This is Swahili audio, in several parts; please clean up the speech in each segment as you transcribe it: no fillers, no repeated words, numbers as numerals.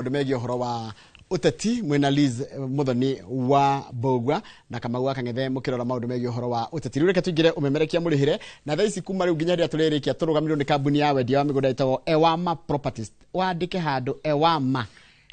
Ndumegi horo wa uteti mwena Liz Muthoni wa Bogwa na kama waka ngethe mukirora maundu megi horo wa uteti rureke tuigire umemerekia murihire na thaici kuma riu nginya ria turirikia turugamirwo ni kambuni ya wendia wa migunda itawo Ewama Properties wandike handu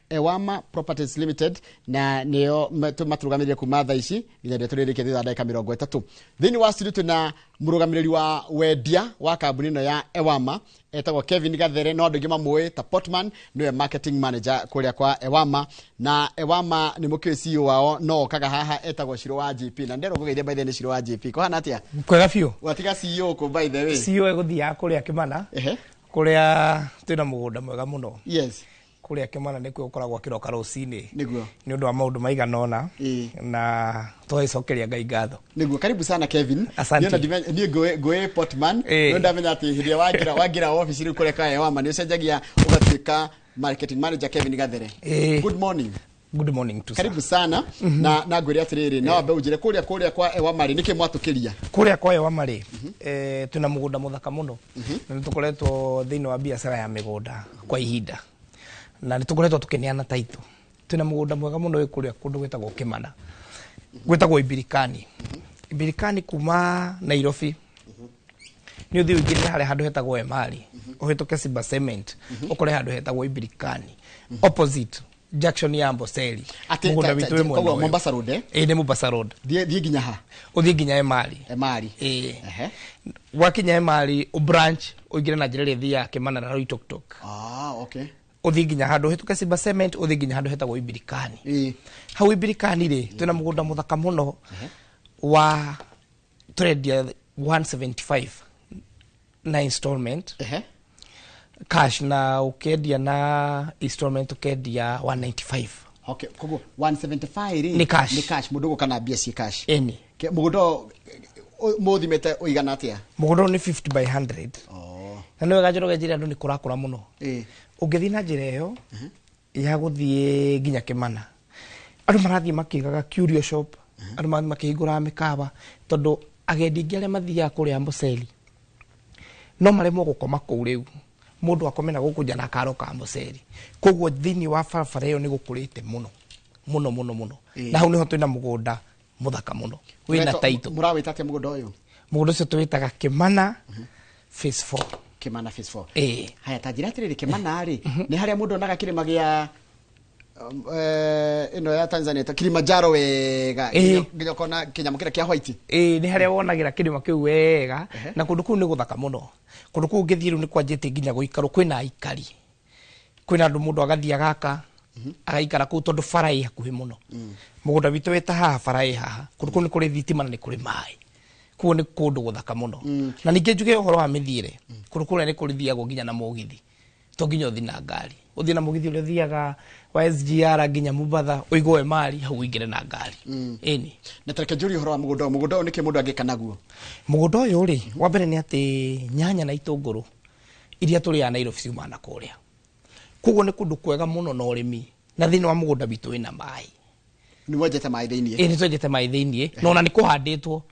Ewama Properties Limited na niyo maturugamirire kuma thaici nginya ria turirikia thitha ndagika 30 thini wa studio na murugamiriri wa wendia wa kambuni no ya Ewama etagwo Kevin Gathere no andu ngima muwe ta Portman niwe marketing manager kuria kwa Ewama na Ewama ni mukio CEO wao no kaga haha etagwo Shiro wa GP na ndero gugeithia by the way Shiro wa GP ko hana atia kwega biu watiga CEO ko by the way CEO eguthia kuria Kimana kuria twina mugunda mwega muno yes kuria Kimana nikuo ukoragwo kiroka rucini niguo ni undu wa maundu maiganona na twicokeria Ngai ngatho niguo karibu sana Kevin ni goe Portman no ndamenya ati hiria wagira office ri kuria kwa Ewama ni ucenjagia ugatika marketing manager Kevin Gathere good morning to karibu sana na ngwiri atiriri na wambe ujire kuria kwa Ewama ri niki mwatukiria kuria kwa Ewama ri tuna mugunda muthaka muno na nitukoretwo thiini wa biashara ya migunda kwa ihinda na nitukoretwo tukineana taito tuna mugunda mwega muno wikuria kundu gwetagwo Kimana gwetagwo Ibirikani kuma Nairobi ni uthi ugire hare handu hetagwo Emali uhituke Simba Cement ukore handu hetagwo Ibirikani opposite junction ya Amboseli mugunda witu we mwe Mombasa Road ni Mombasa Road thie ginya ha uthi ginya Emali wakinya Emali u branch ugire na njira thia Kimana na Roitoktok okay uthi ginya handu hituke Simba Cement uthi ginya handu hetagwo Ibirikani hau Ibirikani ri tuna mugunda muthaka muno wa trade 175 na installment cash na ukedia na installment ukedia 195 okay kogo 175 ri ni cash mudugo kana BSC cash eni mugundo mothi mete uigana atia mugundo ni 50 by 100 na no gajoro gajira andu ni kurakura muno ungethi na njira iyo ya guthie ginya Kimana andu marathie makigaga curio shop andu marathie makihingura mikawa tondu agendi ngere mathia kuria Amboseli no maremwo gukoma kuu riu mundu akomena gukunja na karo ka Amboseli kogwo thini wa farafara iyo ni gukurite muno na hau niho twina mugunda muthaka muno wina taito murawita atia mugunda uyu mugunda ucio twitaga Kimana phase 4 Kimana phase 4 haya tajira atiriri Kimana ri ni haria mundu onaga kirima gia ino ya Tanzania ta Kilimanjaro wega nginya kona kinyamukira kia white ni haria wonagira kirima kiu wega na kundu kuu ni guthaka muno kundu kuu ngithiru ni kwanjite nginya guikaru kwina aikari kwina andu mundu agathia gaka agaikara kuu tondu farai hakuhi muno mugunda witu weta haha farai haha kundu kuu ni kuri thitima na ni kuri mai kuo ni kundu guthaka muno na ninge njuge uhoro wa mithiire kundu kuu ni kurithiagwo nginya na mugithi to nginya uthi na ngari uthi na mugithi ule thiaga wa SGR nginya Mumbatha uigwe Mali hau ingire na ngari eni na tareke juri horo wa mugunda niki mundu angika naguo mugunda uyu ri wa mbere ni ati nyanya na itunguru iria turi ya Nairobi ciuma na kuria kugo ni kundu kwega muno na urimi na thini wa mugunda bitu ina mai ni wajete mai thiini ni twajete mai thiini no na ni kuhanditwo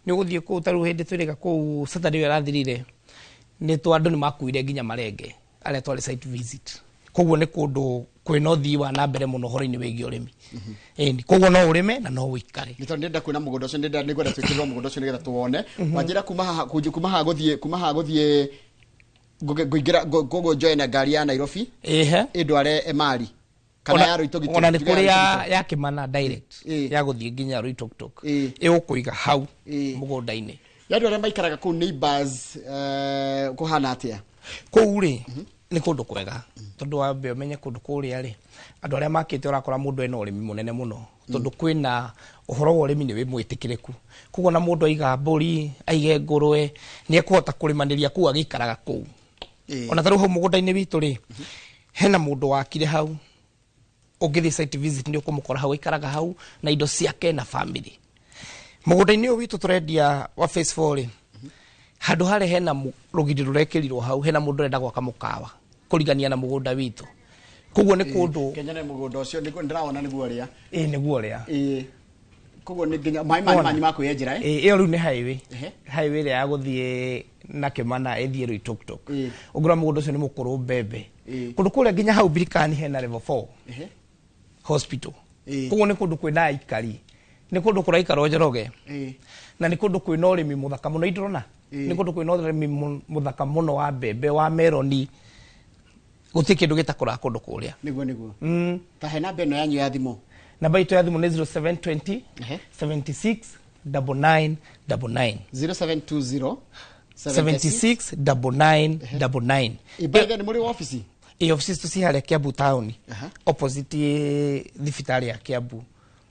ni guthie ku taru hindi twiriga ku Saturday rathirire ni twandu ni makuire nginya marenge ale twali site visit kogwo ni kundu kwina uthii wa na mbere muno horo-ini wigi urimi ni kogwo no urime na no wikare ni tondu ndenda kwina mugunda ucio ndenda ni gwenda twikirwo mugunda ucio nigetha tuwone wanjira kuma haha guthie guingira gogo join ngari ya Nairobi indware Emali kana ya Roitoktok ona ni kuria ya Kimana direct ya guthie nginya Roitoktok igukuiga hau mugunda-ini yandu aria maikaraga ku neighbors kuhana atia kuu ri ni kundu kwega tondu wa mbe umenye kundu kuria ri andu aria makite urakora mundu ena urimi munene muno tondu kwina uhoro wa urimi ni wi mwitikiriku kugo na mundu aiga mburi aige ngurwe ni ekuhota kurimaniria ku agikaraga ku ona taru ho mugunda-ini witu ri hena mundu wakire hau ungithi site visit ni ukumukora hau ikaraga hau na indo ciake na family mugunda-ini witu turendia wa phase 4 ri handu hare hena rugiri rurekirirwo hau hena mundu renda gwaka mukawa kurigania na mugunda witu kogwo ni kundu Kenya na mugunda ucio ndiraona niguo ria niguo ria koguo ni nginya mai mani makwĩyenjera iyo riu ni highway highway ya guthie na Kimana ethie Loitoktok ungura mũgũnda ũcio nĩ mũkũrũ mbembe kũndũ kũrĩa nginya hau Birikani hena level 4 hospital koguo nĩ kũndũ kwĩna aikari nĩ kũndũ kũraikara Njoroge na nĩ kũndũ kwĩna ũrĩmi mũthaka mũno indrona nĩ kũndũ kwĩna ũrĩmi mũthaka mũno wa mbembe wa meloni gũtirĩ kĩndũ gĩtakũra kũndũ kũrĩa niguo ta he namba ĩno yanyu ya thimũ namba itũ ya thimũ nĩ 0720 76 9999 0720 76 9999 Ibaithe nĩ mũrĩ office offices tuciharĩa Kiambu town opposite thibitarĩ ya Kiambu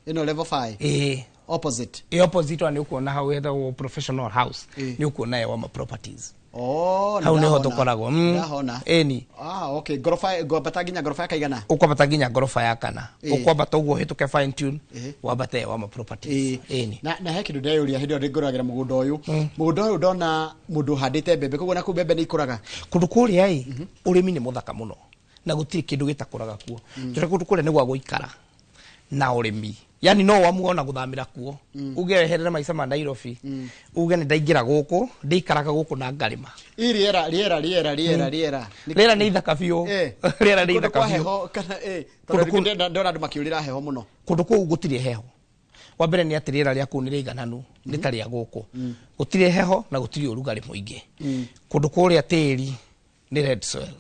ino level 5 opposite opposite wa nĩ ukuona hau hetagwo professional house nĩ ukuona Ewama properties hau nĩ ho tũkoragwo eni okay ngwambata nginya ngorofa ya kaigana ũkwambata nginya ngorofa ya kana ũkwambata ũguo hĩtũke fine tune wambate Ewama properties eni na he kĩndũ ndeyũria hĩndĩ ĩyo ndĩngũragĩra mũgũnda ũyũ ndona mũndũ handĩte mbembe koguo na kũu mbembe nĩ ikũraga kũndũ kũrĩa ũrĩmi nĩ mũthaka mũno na gũtirĩ kĩndũ gĩtakũraga kuo tondũ kũndũ kũrĩa nĩ gwa gũikara na ũrĩmi yani no wamuona guthamira kuo ugeherera maica ma Nairobi uge ni ndaingira guku ndikaraga guku na ngarima riera ni ithaka biu riera ni ithaka biu kana tondu ndona andu makiurira heho muno kundu kuu gutire heho wa mbere ni ati riera ria kuu ni rigananu ritaria guku gutire heho na gutire urugari muingi kundu kuria tiri ni red soil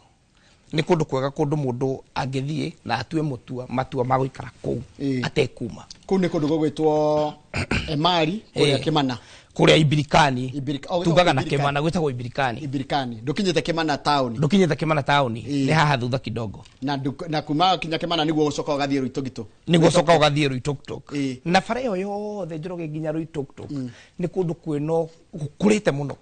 ni kundu kwega kundu mundu angithie na atue matua ma guikara kuu atekuma kuu ni kundu gwitwo Emari kuria Kimana kuria Ibirikani tugaga na Kimana gwitagwo Ibirikani ndukinyite Kimana town ni haha thutha kidogo na kuma kinya Kimana niguo gucoka ugathie Loitoktok niguo coka ugathie Loitoktok na bara iyo yothe Njoroge nginya Loitoktok ni kundu kwino kurite muno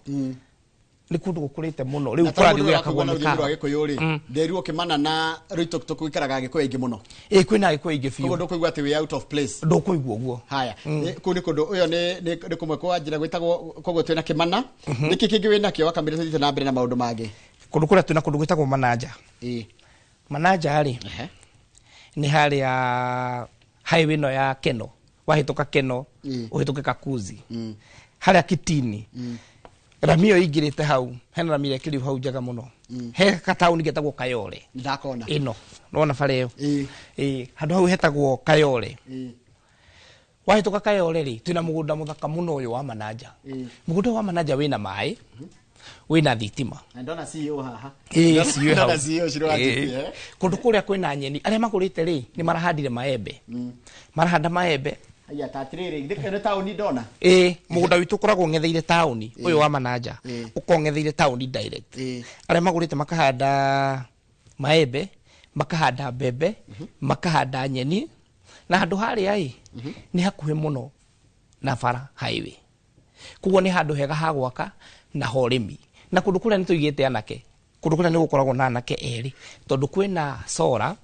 ni kundu gukurite muno riu kurathi gya kagwoneka rwa Gikuyu ri nderirwo Kimana na Loitoktok ikaraga Gikuyu ingi muno kwina Gikuyu ingi fiu kundu kuigwa ati we out of place ndukuigwa uguo haya ku ni kundu uyo ni kumwe kwa njira gwitagwo koguo twina Kimana niki kingi wina kio wakamire thite na mbere na maundu mage kundu kuria twina kundu gwitagwo Manaja Manaja ri ni hari ya highway no ya Keno wahituka Keno uhituke Kakuzi hari Kitini Ramio igirite hau hena ramire kiri hau jaga muno he ka town getagwo Kayole ndakona ino nona fareo handu hau hetagwo Kayole wahituka Kayole ri twina mugunda muthaka muno uyu wa Manaja mugunda wa Manaja wina mai wina thitima ndona CEO haha ndona CEO shiro ati kundu kuria kwina nyeni aria magurite ri ni marahandire maembe marahanda maembe aya tatiriri ndikene town ndona mugunda witu koragwo ngetheire town uyu wa Manaja ukongetheire town direct aria magurite makahanda maembe makahanda mbembe makahanda nyeni na handu haria ni hakuhe muno na bara highway kuguo ni handu hega ha gwaka na horimi na kundu kuria nituigite anake kundu kuria ni gukoragwo na anake eri tondu kwina solar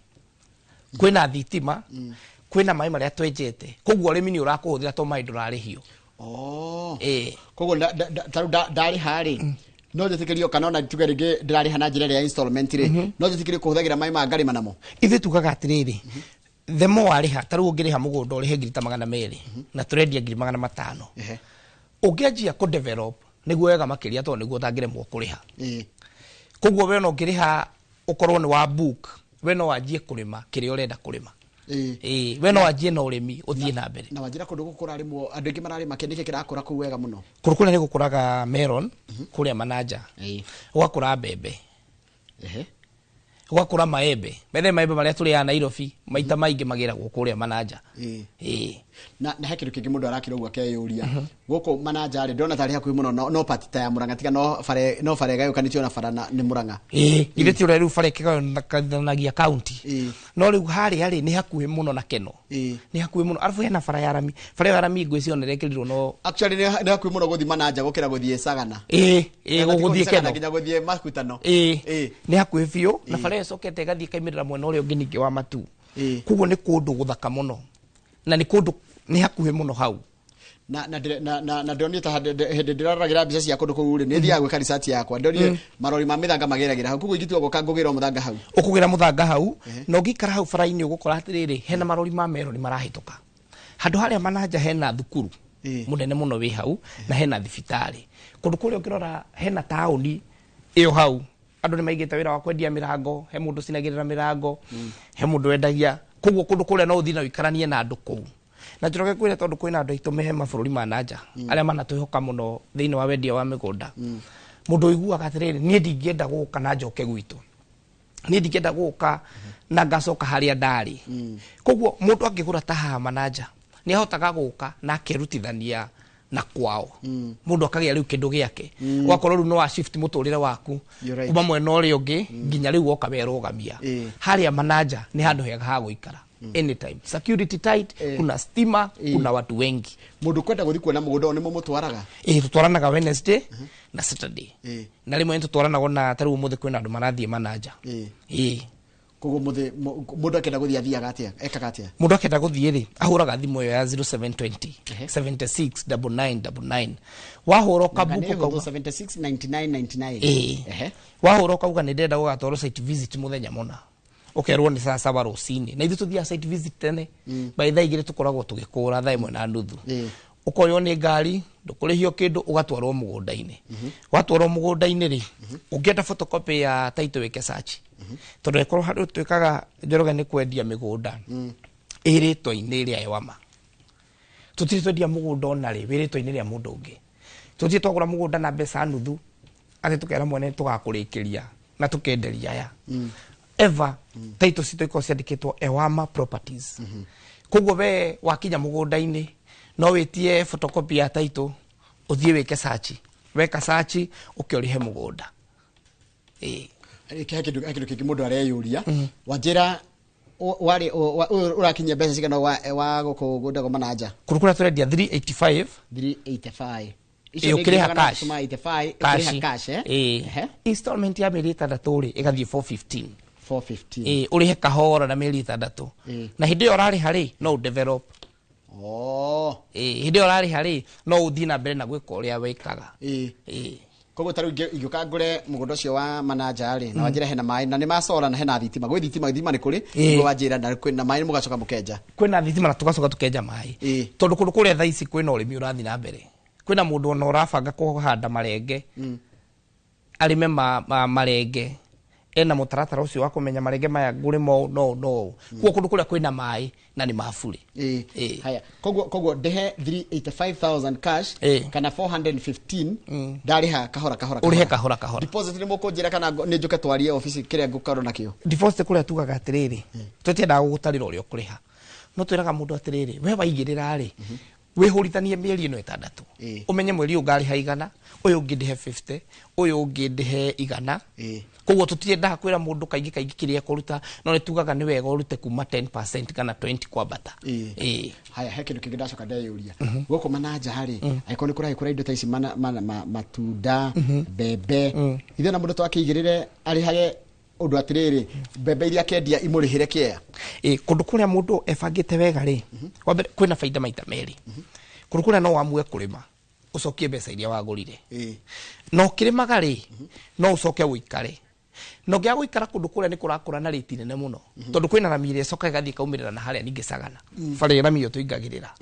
kwina thitima kwina mai maria twenjete koguo arimi ni urakuhuthira to mai ndurarihio koguo ndari hari no njetikirio kana ona tuge ringi ndirariha na njira ya installment ri no njetikirio kuhuthagira mai ma ngari manamo ithe tugaga atiriri the more ariha taru ngiriha mugunda uri hegirita 200 na turendia 500 ungianjia ku develop niguo wega makiria to niguo tangiremwo kuriha koguo we no ngiriha ukorwo ni wa book we no wanjie kurima kiri urenda kurima we no wanjie na urimi uthie na mbere na wanjira kundu gukura rimwo andu ingi marari makenike kirakura ku wega muno kurukura ni gukuraga melon kuria Manaja ugakura mbembe ugakura maembe maembe maria turi ya Nairobi maita maingi magira gukuria Manaja na he kindu kingi mundu arakira ugwa keyuria guku Manaja ri ndona tari hakuhi muno no patita ya Muranga tiga no fare gayo kanitio na fara ni Muranga ireti uri fare kigayo nagia county no riu hari ni hakuhi muno na Keno ni hakuhi muno arafu hena fara ya Rami ngweci nerekirirwo no actually ni hakuhi muno guthi Manaja gukira guthie Sagana guthie Keno nginya guthie Makutano ni hakuhi biu na fara yo sokete gathie kaimirira mwena uri ungi ningi wa Matu kuguo ni kundu guthaka muno na ni kundu ni hakuhi muno hau na ndoni ta hede ndiraragira mbica cia kundu kuu ri ni thia gwika research yakwa ndoni marori ma mithanga mageragira hau kuguo ingitwa goka ngugira muthanga hau ukugira muthanga hau no ngikara hau faraini ugukora atiriri hena marori ma mero ni marahituka handu haria mananja hena thukuru munene muno wi hau na hena thibitari kundu kuria ukirora hena tauni iyo hau andu ni maigite wira wa kwendia mirango he mundu cinagirira mirango he mundu wendagia koguo kundu kuria no uthii na wikaranie na andu kou na njoke kwire tondu kwina andu aitu mehe mabũrũri ma nanja aria manatwihoka muno thiini wa wendia wa migunda mundu iguaga atiriri nie ndingienda guka na njoke gwitu nie ndingienda guka na ngacoka haria ndari koguo mundu angigura ta haha mananja ni ahotaga guka na akerutithania na kwao mundu akagia riu kindu giake wakorwo riu no wa shift muturire waku kuma mwena uria ungi nginya riu woka werugamia haria mananja ni handu hega ha guikara anytime security tight kuna stima kuna watu wengi mundu kwenda guthi kuona mugunda ni mumutwaraga tutwaranaga Wednesday na Saturday na rimwe tutwaranaga na taru muthe kwina andu marathie mananja koguo muthe mundu akenda guthi athiaga atia ekaga atia mundu akenda guthi ri ahuraga thimu yo ya 0720 769999 wahura kabuku kwa 769999 wahura kauga ni ndenda gugatwaro site visit muthenya mona ukerwo ni saa 7 rucini na ithu tuthia site visit tene by thaa igire tukoragwo tugikura thaa 1:30 ukoyo ni ngari ndukurihio kindu ugatwarwo mugunda-ini watwarwo mugunda-ini ri ungienda photocopy ya title weke search tondu ekorwo handu twikaga Njoroge ni kwendia migunda iritwa-ini ria Ewama tutiri twendia mugunda onari wiritwa-ini ria mundu ungi tutiri twagura mugunda na mbeca nuthu ati tukera mwene tugakurikiria na tukenderia aya ever title cito iko ciandikitwo Ewama Properties koguo we wakinya mugunda-ini no witie photocopy ya title uthie weke search weka search ukiorihe mugunda kindu kingi mundu areyuria wanjira wari urakinya mbeca cigana wa gukugunda go mananja kurukura turendia 385 iyo kiriha cash 85 cash installment ya miri 6 igathie 415 urihe kahora na miri 6 na hindi orari hari no develop hindi orari hari no uthii na mbere na gwika uria wikaga koguo taru igioka ngure mugunda ucio wa mananja ri na wanjira hena mai na ni masola na hena thitima gwe thitima ni kuri igwa wanjira na kwina mai mugacoka mukenja kwina thitima na tugacoka tukenja mai tondu kundu kuria thaa ici kwina urimi urathi na mbere kwina mundu ona urabanga kuhanda marenge arime marenge ena mutaratara ucio wa kumenya marenge maya ngure no kuo kundu kuria kwina mai na ni mafuri haya koguo ndehe 385,000 cash kana 415 ndariha kahora urihe kahora deposit ni mukunjira kana ni njuke twarie office kiria ngukaro nakio deposit kuria tugaga atiriri tutienda gugutarira uria ukuriha no twiraga mundu atiriri we waigirira ri wihuritanie mieri ino 6 umenye mweri ungari haigana uyu ngidihe 50 uyu ngidihe 100 koguo tutiendaga kwira mundu kaingi kiria kuruta no ni tugaga ni wega urute kuma 10% kana 20 kwa bata haya hekindu kingi ndacoka ndeyuria goko mananja hari aiko ni kurai indo ta ici matunda bebe ithe na mundu twakigirire ari hage undu atiriri bebe iria kendia imurihire kia kundu kuria mundu ebangite wega ri wambe kwina faida maita meri kundu kuria no wamue kurima ucokie mbeca iria wagurire no kirimaga ri no ucoke wikare no gya guikara kundu kuria ni kurakura na rate nene muno tondu kwina rami iria coka igathie kaumirira na haria ningi Sagana bare rami yo tuingagirira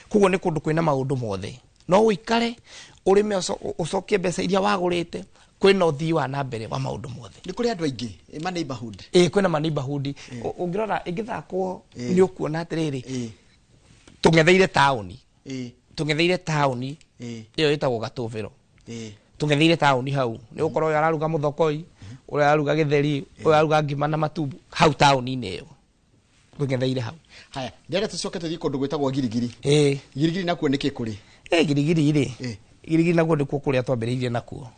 kuguo ni kundu kwina maundu mothe no wikare urime ucokie mbeca iria wagurite kwina uthii wa na mbere wa maundu mothe ni kuri andu aingi ma neighborhood kwina ma neighborhood ungirora igithakwo ni ukuona atiriri tungetheire tauni iyo itagwo Gatuviro tungetheire tauni hau ni ukorwo yararuga muthokoi uria aruga githeri uria aruga ngima na matumbu hau tauni-ini iyo tungetheire hau haya ndere tucoke tuthii kundu gwitagwo Girigiri Girigiri nakuo niki kuri Girigiri nakuo ndikuo kuria twambiriirie nakuo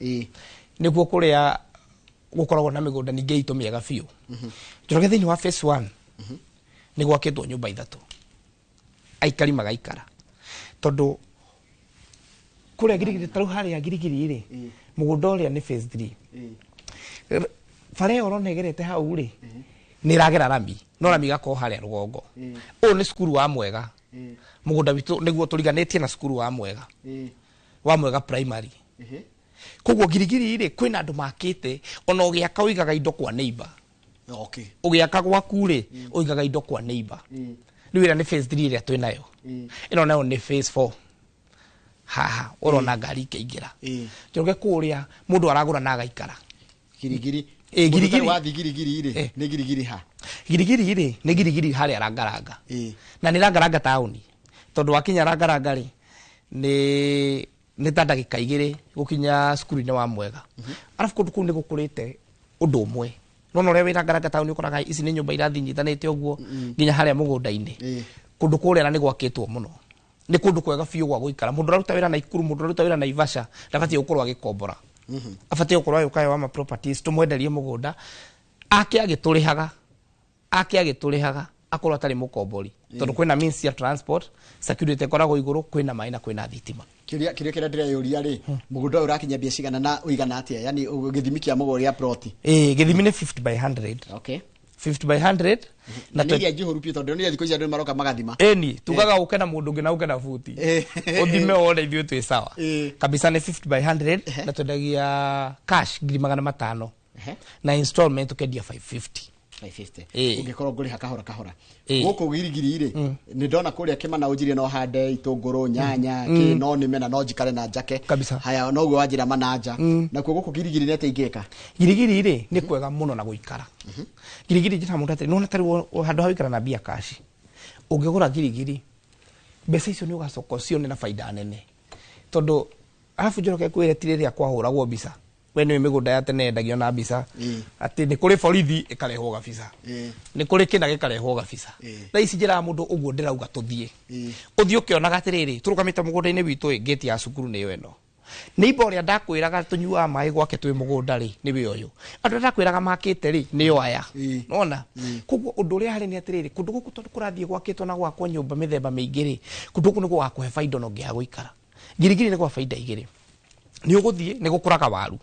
nikuo kuria gukoragwo na migunda ningi itu miega biu Njoroge thiini wa phase 1 ni gwakitwo nyumba 3 aikari magaikara tondu kuria Girigiri taru haria Girigiri ri mugunda uria ni phase 3 bare oronegerete hau ri ni ragera rami no rami gako haria rugongo u ni skuru wa Mwega mugunda witu niguo turiganitie na skuru wa Mwega primary koguo Girigiri ri kwina andu makite ona ugiaka uigaga indo kwa neighbor ugiaka gwaku ri uigaga indo kwa neighbor riu ira ni phase 3 ria twinayo ino nayo ni phase 4 haha urona ngari ikeingira Njoroge kuria mundu aragura na agaikara girigiri girigiri wathi girigiri ire ni girigiri ha girigiri ire ni girigiri hari arangaranga na ni rangaranga tauni tondu wakinya rangaranga ri ni ta ndagika igiri gukinya cukuru ni wa Mwega arafu kundu kuu ni gukurite undu umwe nono ria wira ngaranga tauni ukoraga ici ni nyumba irathi nyitanite uguo nginya haria mugunda-ini kundu kuria ni gwakitwo muno ni kundu kwega fiu gwa guikara mundu raruta wira na Ikuru mundu raruta wira na Ivasha ndabati gukorwo agikombora afati gukorwo yukayo wa properties tumwenderie mugunda ake agiturihaga akorwo atari mukombori tondu kwina means ya transport security koragwo iguru kwina mai na kwina thitima kiria ndireyuria ri mugunda urakinya bia cigana na uigana atia yani githimi kia mugunda ya plot githimi ni 50 by 100 okay 50 by 100 na ndia njihurupio tondu ni thiko cia maroka magathima ni tugaga ukena mundu ngina ukena futi uthime wone ithuĩ twĩ sawa kabisa ni 50 by 100 na twendagia cash 500 na installment ukendia 550 ungikorwo nguri kahora guku girigiri ire ni ndona kuria Kimana unjirie no hande itunguru nyanya ki no nimena no njikare na njake haya no gwe wanjira mananja na kuo guku girigiri ni ateingika girigiri ire ni kwega muno na guikara girigiri njira mundu atari no natari handu hawikara na bia cash ungigura girigiri mbeca icio ni ugacoka cione na faida nene tondu arafu Njoroge kwire tiriria kwahuragwo mbica we ni migunda ya tene ndagio na mbica ati ni kuri borithi ikarehwo gabisa ni kuri kina gikarehwo gabisa tha ici njira mundu uguo ndirauga tuthie uthie ukionaga atiriri turugamite mugunda-ini witu gate ya cukuru ni weno ni iboria ndakwiraga tunyua mai gwake twi mugunda ri ni we uyu andu ndakwiraga makite ri ni yo aya nona kuguo undu uria hari ni atiriri kundu guku tondu kurathie gwakitwo na gwakwo nyumba mithemba miingi ri kundu guku ni gwakuhe faida no ngia guikara girigiri ni gwa faida igiri ni uguthie ni gukuraga waru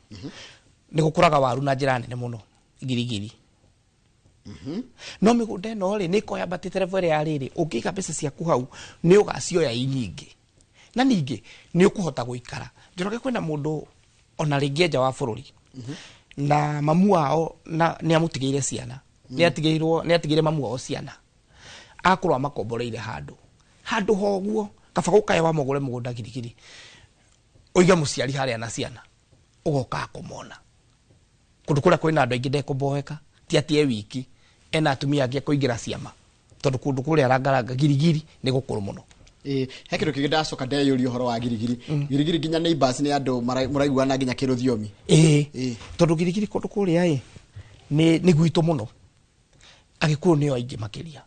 ni gukuraga waru na njira nene muno girigiri no migunda ino ri ni koya batite level ya riri ukiga mbeca ciaku hau ni ugacioya inyingi na ningi ni ukuhota guikara Njoroge kwina mundu ona ringi nja wa bururi na mamu wao na ni amutigeire ciana ni atigire mamu wao ciana akorwa makomboreire handu hoguo kaba gukaya wa mugure mugunda girigiri oiga muciari haria na ciana ugoka kumona kundu kuria kwina andu aingi ndekumboeka ti atie wiki ena atumia angi kuingira ciama tondu kundu kuria rangaranga girigiri ni gukuru muno he kindu kingi ndacoka ndeyuria uhoro wa girigiri girigiri nginya neighbors ni andu muraiguana nginya kiruthiomi tondu girigiri kundu kuria ni gwitu muno agikuru ni aingi makiria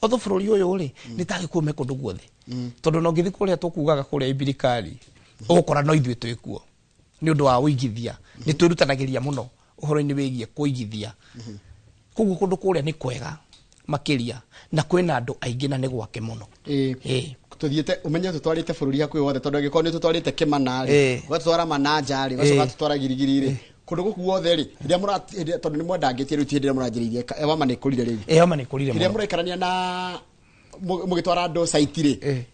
otho bururi uyu ri ni ta gikume kundu guothe tondu no ngithi kuria tukugaga kuria ibirikari ukora no ithuĩ twĩkuo ni undu wa uigithia ni twirutanagiria muno uhoro-ini wigie kuigithia kuguo kundu kuria ni kwega makiria na kwina andu aingi na ni gwake muno tuthiete umenye tutwarite bururi hakuhi wothe tondu angĩkorwo ni tutwarite Kimana ri gatwara mananja ri gacoka tutwara girigiri ri kundu guku wothe ri iria tondu ni mwendangitie riu ti hĩndĩ ĩrĩa mũranjĩrĩirie ewama nĩ ĩkũrire rĩu ewama nĩ ĩkũrire iria mũraikarania na mũgĩtwara andũ saiti ri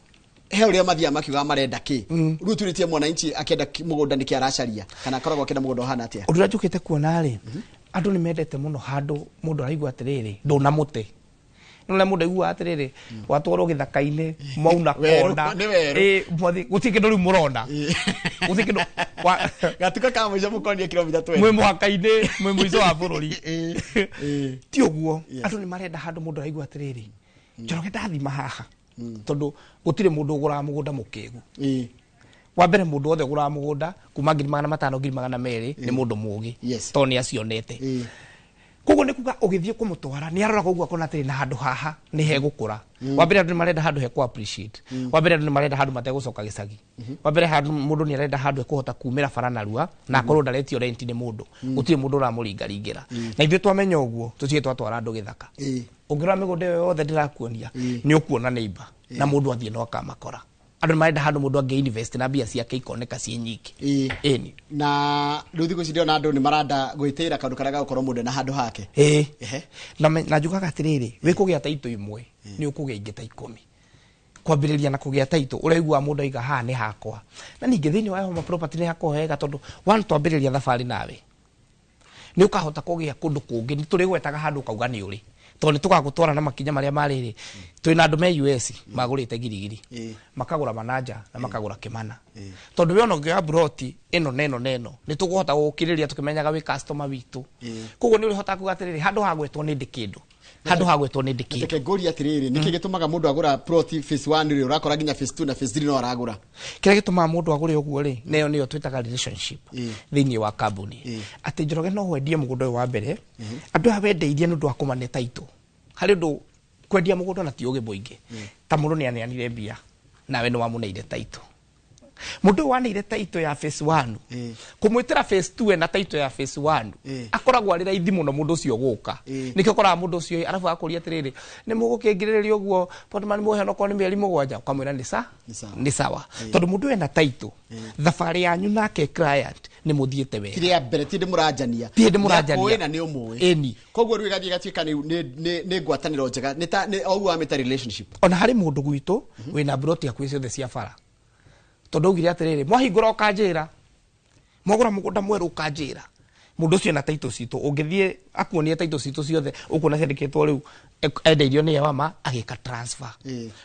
he uria mathia makiuga marenda ki riu turitie mwananchi akienda mugunda niki aracaria kana koragwo kina mugunda hana atia undu njukite kuona ri andu ni mendete muno handu mundu araigua atiriri nduna muti nole mundu aigua atiriri watwaro githaka-ini mauna kona mwathi gutikindu riu murona gutikindu gatuka kama mwizo mukonie kilomita 20 mwe muhaka-ini mwe mwizo wa bururi ti uguo andu ni marenda handu mundu araigua atiriri Njoroge ndathima haha tondu gutire mundu ugura mugunda mukigu wa mbere mundu othe ugura mugunda kuma 500 200 ni mundu mugi to ni acionete kuguo ni kuga ugithie kumutwara ni arora koguo akona atiri na handu haha ni he gukura wa mbere andu ni marenda handu he ku appreciate wa mbere andu ni marenda handu mate gucoka gicagi wa mbere handu mundu ni arenda handu kuhota kumira bara narua na akorwo ndaretio rent ni mundu gutire mundu uramuringaringira na ithuĩ twamenya uguo tutige twatwara andu githaka ungirora migunda yo yothe ndirakuonia ni ukuona neighbor na mundu athie no akamakora andu ni marenda handu mundu ange invest na bia ciake ikoneka ciĩ nyingi ni na riu thiku ici ndiona andu ni maranda gwitira kandu karia gagukorwo mundu na handu hake na njugaga atiriri wikugia taito imwe ni ukugia ingi ta 10 kwambiriria na kugia taito uraigua mundu aiga ha ni hakwa na ningi thiini wa homa property ni hakwa hega tondu one twambiriria thabari nawe ni ukahota kugia kundu kungi ni turi gwetaga handu kauga ni uri to ni tugagutwara na makinya maria mariri twina andu me US magurite girigiri makagura manaja na makagura kimana tondu we ono ngioya broti ino neno ni tuguhota gukiriria tukimenyaga wi customer witu koguo ni urihota kugatiriri handu hagwetwo ni ndikindu handu hagwetwo ni ndikindu ndike ngori atiriri niki gitumaga mundu agura proti phase 1 ri urakora ginya phase 2 na phase 3 no aragura kire gitumaga mundu agure uguo ri neyo niyo twitaga relationship thiini wa kambuni ati Njoroge no wendie mugunda wa mbere andu awendeirie nundu wa kumane taito hari ndu kwendia mugunda na tiuge muingi ta mundu ni aneanire mbia nawe no wamuneire taito mundu waneire taito ya phase 1 kumwitira phase 2 na taito ya phase 1 akoragwo ari raithi muno mundu ucio guka nikio kora mundu ucio arafu akuria atiriri ni mugukingiriria uguo potman muhe no koni mieri mugwanja ukamwira ni sawa tondu mundu ena taito thafari yanyu nake client ni muthiete we kiria mbere ti ndimurajania na ni umwe eni koguo rwi gathie gatuika ni ngwataniro njega ni ta oguo ameta relationship ona hari mundu gwitu wina broti ya kwisi othe cia fara tondu ugire atiriri mwahingura ukanjira mwagura mugunda mweru ukanjira mundu ucio na taito citu ungithie akuonie taito citu ciothe ukuna ciandikitwo riu endeirio ni yawama agika transfer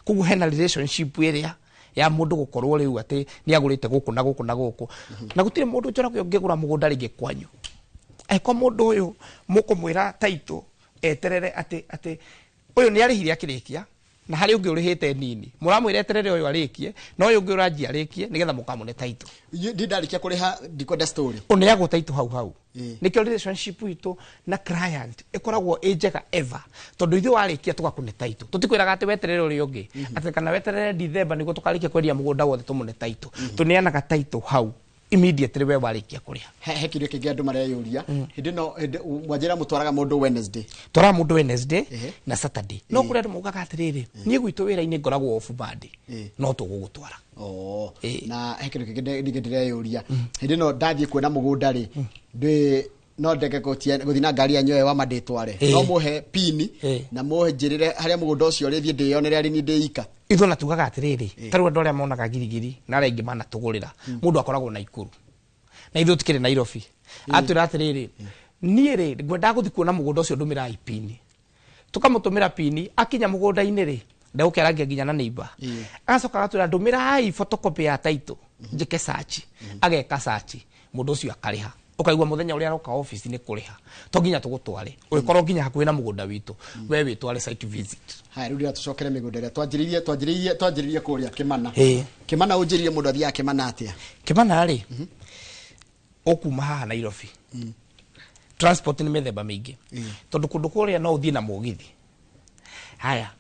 koguo hena relationship iria ya mundu gukorwo riu ati ni agurite guku na guku na guku na gutire mundu Njoroge ungigura mugunda ringi kwanyu eko mundu uyu mukumwira taito eterere ati uyu ni arihire akirikia na hari ungi urihite nini muramwire eterere uyu arikie no uyu ungi uranjia arikie nigetha mukamune taito ndi ndarikia kuriha decoder story one yago taito hau nikio relationship itu na client ikoragwo ejega ever tondu ithu warikia tugakune taito tutikwiraga ati weterere uri ungi ati kana weterere December niguo tukarikia kwendia mugunda wothe tumune taito tuneanaga taito hau immediately we warikia kuria hekirio kingi andu mareyuria hindi no mwajira mutwaraga mundu Wednesday twara mundu Wednesday na Saturday no kuria andu mugaga atiriri nie gwitu wira-ini ngoragwo off band no tugugutwara na hekirio kingi ndireyuria hindi no ndathie kwena mugunda ri ndi no ndege guthina ngari anyoe wa madetware no muhe pini na muhe njirire haria mugunda ucio rithie ndiyonere ari ni ndiika ithu na tugaga atiriri taru andu aria monaga girigiri na aria ingi mana tugurira mundu akoragwo na ikuru na ithu tikire Nairobi atwira atiriri nie ri ngwenda guthi kuona mugunda ucio ndumira ipini tukamutumira pini akinya mugunda-ini ri ndagukeragia nginya na neighbor agacoka agatwira ndumira photocopy ya taito njike search ageka search mundu ucio akariha ukaigwa muthenya uria aroka office ni kuriha to nginya tugutware ugikorwo nginya hakuhi na mugunda witu we witware site visit ha riu tucokere migunda ria twanjiririe kuria kimana unjiririe mundu athia kimana atia kimana ri okuma haha Nairobi transport ni methemba mingi tondu kundu kuria no uthie na mugithi haya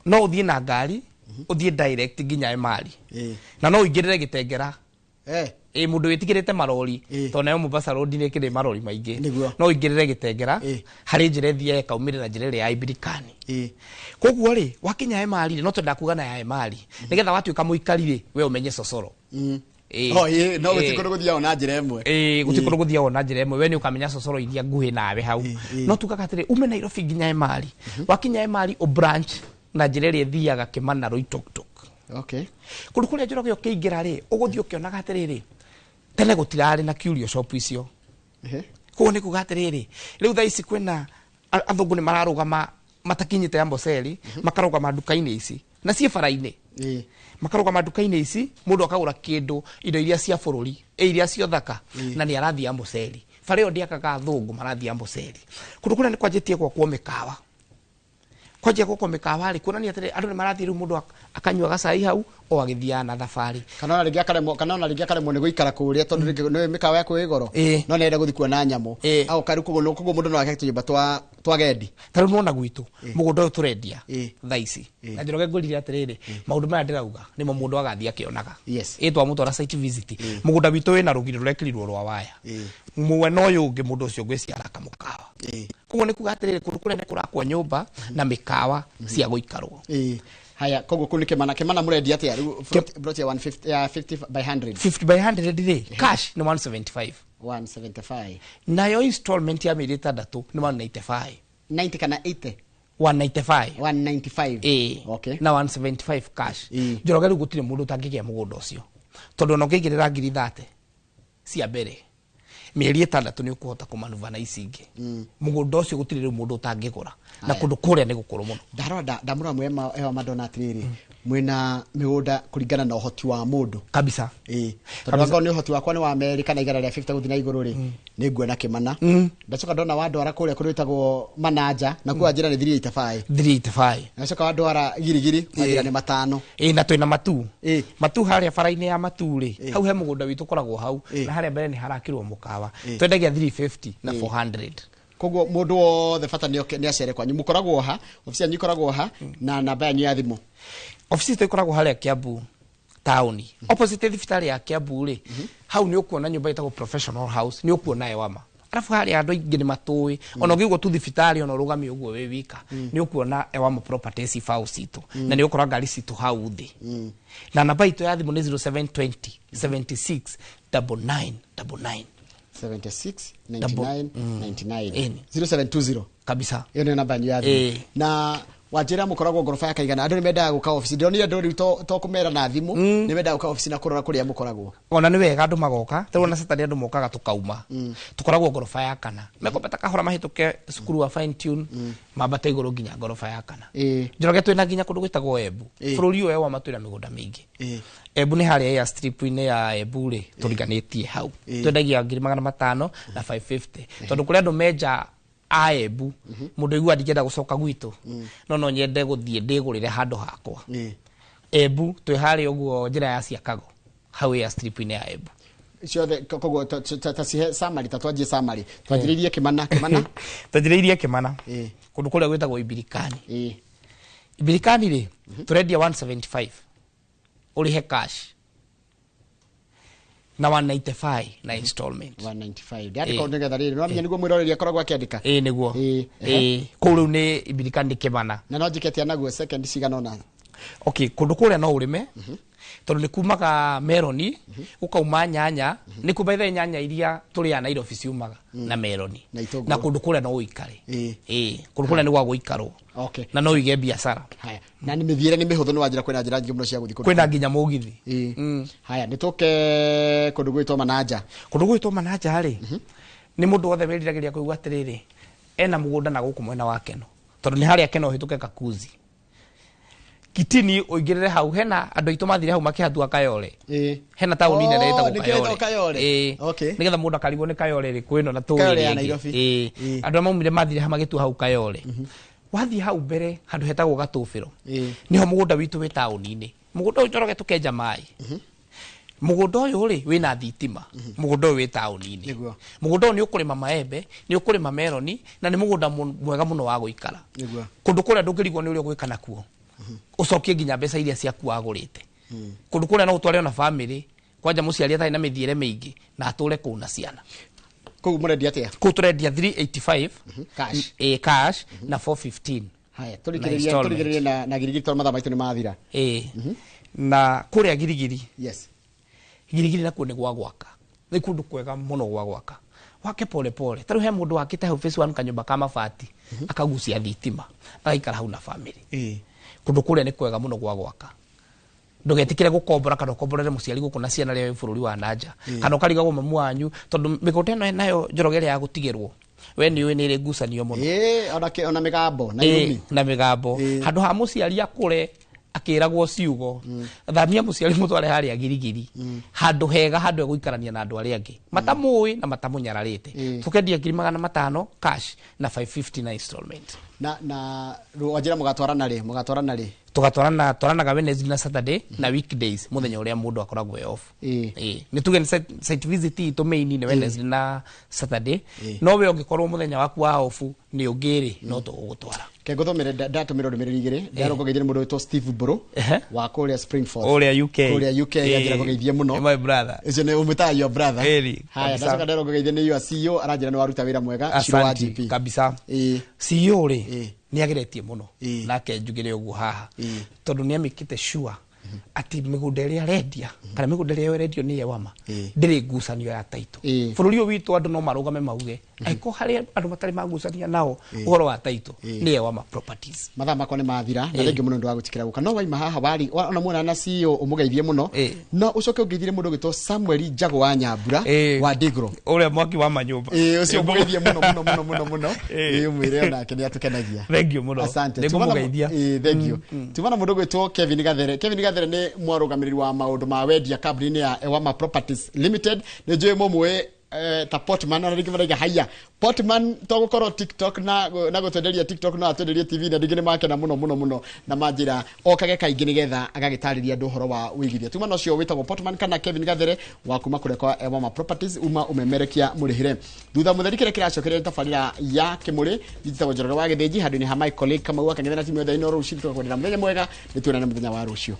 no uthie na ngari uthie direct nginya Emali na no uingirire Gitengera mundu witikirite marori to nayo Mombasa road ni kire marori maingi no uingirire Gitengera hari njira ithie kaumirira njira ya Ibirikani koguo ri wakinya Emali no twenda kuga na ya Emali nigetha watuika muikari we umenye Sosoro no gutikono guthia ona njira emwe gutikono guthia ona njira emwe we ni ukamenya Sosoro iria nguhi nawe hau no tugaga atiri ume Nairobi nginya Emali wakinya Emali o branch na njira iria thiaga Kimana Roitoktok kundu kuria Njoroge ukiingira ri uguthie ukionaga atiriri tene gutirari na curio shop icio ko ni kuga atiriri riu thaa ici kwena athungu ni mararugama matakinyite Amboseli makarugama duka-ini ici na cie bara-ini makarugama duka-ini ici mundu akagura kindu indo iria cia bururi iria cio thaka na ni arathia Amboseli bara iyo ndiakaga athungu marathia Amboseli kundu kuria ni kwanjitie gwakwo mikawa kwajia goko mikawa ri kuonania atiri andu ni marathie ru mundu akanywa gacai hau o agithia na thafari kana ona ringi akaremwo ni guikara kuria tondu ni mikawa ya kwigoro no nenda guthi kuona nyamo au kari kugo mundu no ake tuyimba twa gendi taru nona gwitu mugunda uyu turendia thaici na Njoroge ngurire atiriri maundu maya ndirauga nimo mundu agathia akionaga itwa mutwara site visit mugunda witu wina rugiri rurekirirwo rwa waya mwena uyu ungi mundu ucio ngwiciara kamukawa kugo ni kuga atiriri kundu kuria ni kurakwo nyumba na mikawa cia guikarwo haya kogo kunike mana murendia atia brought ya 150 ya 50 by 100 50 by 100 ri cash ni 175 nayo installment ya miri tandatu ni 195 90 kana 80 195 na 175 cash Njoroge ru gutire mundu tangigia mugunda ucio tondu no ngigirira ngiri 30 cia mbere mĩeri 6 nĩ ũkũhota kũmanuva na ici ingĩ mũgũnda ũcio gũtirĩ rĩu mũndũ ũtangĩgũra na kũndũ kũrĩa nĩ gũkũrũ mũno ndamũra mwe madona atirĩrĩ mwena mĩgũnda kũringana na ũhoti wa mũndũ kabisa tondũ ngao nĩ ũhoti wakwa nĩ wa Amerika na igara rĩa 50 gũthina igũrũ rĩ nĩ nguona Kĩmana ndacoka ndona wandwara kũrĩa kũrĩtagwo Mananja na kuwa njĩra nĩ 385 ndacoka wandwara girigiri njĩra nĩ 5 na twĩna matu harĩa bara-inĩ ya matu rĩ hau he mũgũnda witũ koragwo hau na harĩa mbere nĩ harakirwo mũkawa twendagia 350 na 400 koguo mũndũ wothe bata nĩ acere kwanyu mũkoragwo ha ofisi yanyu ikoragwo ha na namba yanyu ya thimũ ofisi tu ikoragwo harĩa Kiambu town opposite thibitarĩ ya Kiambu rĩ hau nĩ ũkuona nyũmba ĩtagwo professional house nĩ ũkuona Ewama arafu harĩa andũ aingĩ nĩ matũĩ ona ũngĩgwo tu thibitarĩ ona ũrũgame ũguo wĩ wika nĩ ũkuona Ewama properties house itu na nĩ ũkora ngari citu hau thĩ na namba itu ya thimũ nĩ 0720 76 9999 76 99 99 0720 kabisa iyo nĩ namba yanyu ya thimũ na wajira mukoragwo ngorofa ya kaigana andu ni mendaga guka office ndionire ndu riu to kumera na thimu ni mendaga guka office na kurora kuria mukoragwo ona ni wega andu magoka tero na Saturday andu mokaga tukauma tukoragwo ngorofa ya kana mekopeta kahora mahituke cukuru wa fine tune mambata iguru nginya ngorofa ya kana njoroge twina nginya kundu gwitagwo Embu bururi uyo wa matwira migunda mingi Embu ni haria ya strip ine ya Embu ri turiganitie hau twendagia 500 na 550 tondu kuria andu menja Embu mundu igua ndingenda gucoka gwitu no nyende guthie ndigurire handu hakwa Embu twi hari uguo njira ya Ciakago hau ya strip ine ya Embu ciothe koguo tasihe samari tatwanjie samari twanjiririe Kĩmana twanjiririe Kĩmana kundu kuria gwitagwo Ibirikani Ibirikani ri turendia 175 urihe cash na 195 na installment 195 ndari ko ngetha riri no amenya niguo mwiroreri akoragwo akiandika niguo kuru ni Ibirikani Kĩmana na no njikete anaguo second cigana ona okay kundu kuria no urime tondu ni kumaga meloni ukauma nyanya ni kubaitha nyanya iria turia Nairobi ciumaga na meloni na kundu kuria no uikare kundu kuria ni gwa guikarwo okay na no ige biashara haya na ni mithiire ni mihuthu ni wanjira kwina njira nyingi muno cia guthi kwina nginya mugithi haya nituke kundu gwitwo Mananja ri ni mundu wothe wiriragiria kuigwa atiriri ena mugunda na guku mwena wa Keno tondu ni haria Keno hituke Kakuzi Kitini oigirire hau hena andu itu mathire hau makihatua Kayole hena tauni nene etagwo Kayole okay nigetha mundu akarigwo ni Kayole ri kwino na tuuri Kayole ya Nairobi andu amaumire mathire magitua hau Kayole wathi hau mbere handu hetagwo Gatubiro niho mugunda witu wi tauni-ini mugunda njoroge tukenja mai mugunda uyu ri wina thitima mugunda uyu wi tauni-ini mugunda uyu ni ukurima maembe ni ukurima meloni na ni mugunda mwega muno wa guikara kundu kuria ndungirigwo ni uri gwikana kuo ucokie nginya mbeca iria ciaku wagurite kundu kuria no utware na family kwanja muciari atai na mithiire mingi na ature kuna ciana koguo murendia atia ku turendia 385 cash na 415 haya turigiririe na girigiri tor matha maitu ni mathira na kuria girigiri yes girigiri na kuone gwa gwaka ni kundu kwega muno gwa gwaka wake pole pole taru he mundu wakite hau phase 1 kanyumba kama fati akagucia thitima agaikara hau na family kundu kuria ni kwega muno gwa gwaka ndugetikire gukombora kana ukomborere muciari guku na ciana ria bururi wa nanja kana ukarigagwo mamu wanyu tondu migota ino nayo njorogere ya gutigirwo we ni we ni ri ngucanio muno ona migambo na irumi na migambo handu ha muciari akure akiragwo ciugo thamia muciari mutware haria girigiri handu hega handu guikarania na andu aria angi matamui na matamunyararite tukendia 500 cash na 550 na installment na wajira mugatwarana ri tugatwaranaga Wednesday na Saturday na weekdays muthenya uria mundu akoragwo off ni tuge site visit itu main ni Wednesday na Saturday no we ungikorwo muthenya waku wa off ni ungiri no tugutwara kengothomere ndatumiro rumiriri igiri ndarokogeithia mundu witwo Steve Bro wa kuria Springford kuria UK yanjira kugeithia muno my brother icio ni umita your brother haya ndacoka ndarokogeithia ni your CEO aranjira ni waruta wira mwega Shiro wa GP kabisa CEO ri ni ageretie muno nake njugire ugu haha tondu ni amikite sure ati migunda iria rendia kana migunda iria rendio ni Ewama ndiri ngucanio ya taito bururi uyu witu andu no marugame mauge aiko hari andu matari magucania nao uhoro wa title ni Ewama Properties. Mathaa makwa nĩ mathira na rĩngĩ mũno ndwa gũtikira gũka no waima haha wari ona muona na CEO ũmũgeithie mũno no ũcoke ũgeithire mũndũ gĩtwo Samuel Njago wa Nyambura wa Ndigro ũrĩa mwaki wa manyũmba ũcio ũmũgeithie mũno mwĩre onake nĩ atũkenagia. Thank you mũno nĩngũmũgeithia. Thank you. Tumana mũndũ gwĩtwo Kevin Gathere nĩ mwarũgamĩrĩri wa maũndũ ma wendia kambuni ya Ewama Properties Limited nĩ njũĩ mũmwe ta Portman na rĩngĩ maraiga haya Portman to gũkorwo TikTok na gũtwenderia TikTok no atwenderie TV na rĩngĩ nĩ makena mũno na manjĩra okage kaingĩ nĩgetha agagĩtarĩria andũ ũhoro wa wĩigithia. Tumana ũcio wĩtagwo Portman kana Kevin Gathere wa kuma kũrĩa kwa Ewama Properties umemerekia mũrĩhĩre thutha mũtheri kĩrĩa kĩracokereria tabarĩra ya kĩmũrĩ njitagwo Njoroge wa Gĩthĩnji handũ-inĩ ha my colleague Kamau akang'ethe na timu yothe ino rũciũ tũkakwendera mũthenya mwega nĩ tuonane mũthenya wa rũciũ.